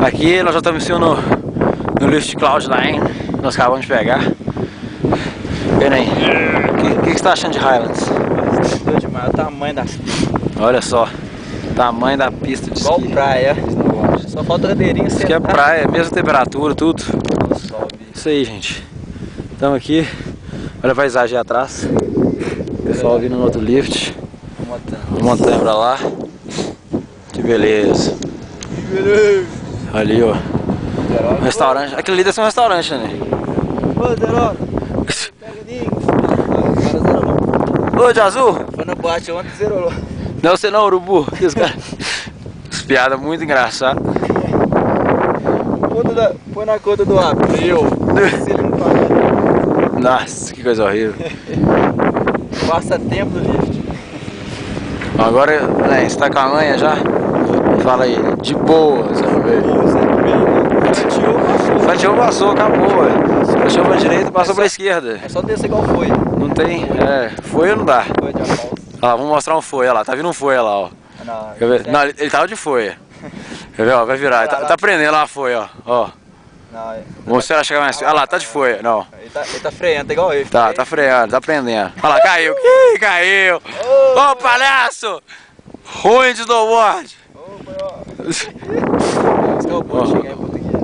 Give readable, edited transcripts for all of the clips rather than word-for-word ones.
Aqui nós já estamos no lift Cloudline, nós acabamos de pegar. Pera aí, o que você está achando de Highlands? Doido demais, o tamanho das pistas. Olha só, tamanho da pista de esqui. Igual praia. Só falta a cadeirinha sentar. Isso aqui é praia, mesma temperatura, tudo. Sobe. Isso aí, gente. Estamos aqui, olha a paisagem aí atrás. O pessoal vindo no outro lift. Uma montanha pra lá. Que beleza. Ali, ó. Um restaurante. Aquele ali deve ser um restaurante, né? Ô, Zeró. Pega o Ninho. Cara, zerou. Ô, de azul? Foi na boate ontem, zerou. Não, você não, urubu. Esse cara. Essa piada muito engraçada. Põe na conta do Abreu. Se ele não pagar. Nossa, que coisa horrível. Passa tempo do lift. Agora, né, você tá com a manha já? Fala aí, de boa, Zé velho. Fatiou, passou, acabou, velho. Fatiou pra direita e passou pra esquerda. É só descer igual foi. Não tem, foi ou não dá? Foi de apausa. Ó, vamos mostrar um foi, olha lá, tá vindo um foi, olha lá, ó. Não, Quer ver? Não, ele tava de foi. Quer ver, ó, vai virar, tá prendendo lá a foi, ó. Não, Vamos esperar chegar mais. Olha lá, tá de foi, não. ele tá freando, tá igual ele. Tá freando, tá prendendo. Olha lá, caiu. Ih, caiu. Ô, palhaço! Ruim de snowboard.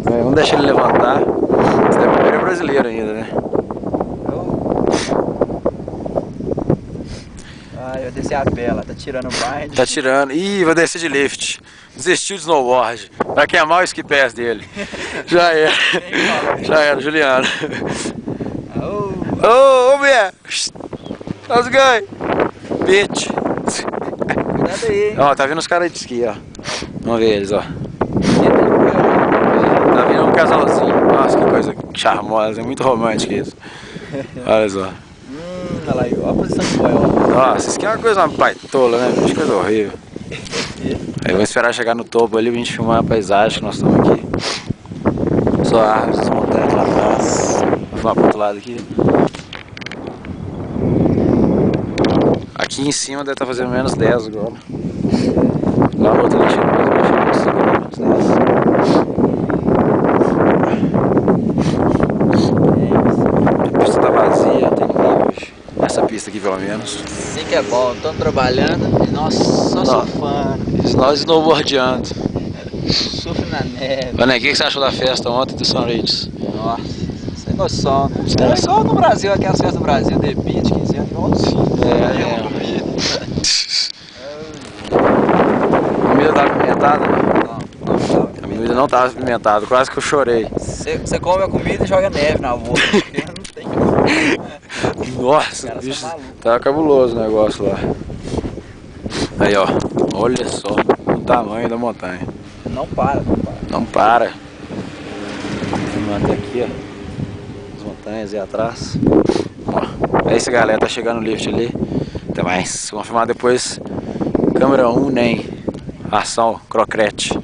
Vamos deixar ele levantar. Esse é o primeiro brasileiro ainda, né? Ai, vai descer a bela, tá tirando o bind. Tá tirando. Ih, vai descer de lift. Desistiu de snowboard. Vai queimar o ski pass dele. Já era. Já era, Juliano. Ô, mulher! How's it going? Bitch! Cuidado aí, hein? Ó, tá vindo os caras de esqui, ó. Vamos ver eles, ó. Tá vindo um casalzinho. Nossa, que coisa charmosa, é muito romântico isso. Olha só. Olha lá, ó a posição de boia, ó. Nossa, isso aqui é uma coisa baitola, né? Que coisa horrível. Aí vamos esperar chegar no topo ali pra gente filmar a paisagem que nós estamos aqui. Só árvores, as montanhas lá atrás. Vou filmar pro outro lado aqui. Aqui em cima deve estar fazendo menos 10 agora. Lá no outro lado menos 10. A pista tá vazia, tem ninguém hoje. Essa pista aqui pelo menos. Sim que é bom, estamos trabalhando e nós só surfando. Nós snowboardando. Surf na neve. Olha aí, o que você achou da festa ontem do Sunridge? Nossa, sem noção. É igual no Brasil, aquelas festas do Brasil, The Beach, 15 anos, igualzinho. A comida tava apimentada? Não. A comida não tava apimentada, quase que eu chorei. Você come a comida e joga neve na boca, porque não tem como. Nossa, Cara, bicho, maluco. tava cabuloso o negócio lá. Aí, ó, olha só o tamanho da montanha. Não para. Não para. Vamos até aqui, ó. As montanhas aí atrás. Ó, é isso, galera, tá chegando o lift ali. Até mais. Vamos filmar depois. Câmera 1, nem. Ação, crocrete.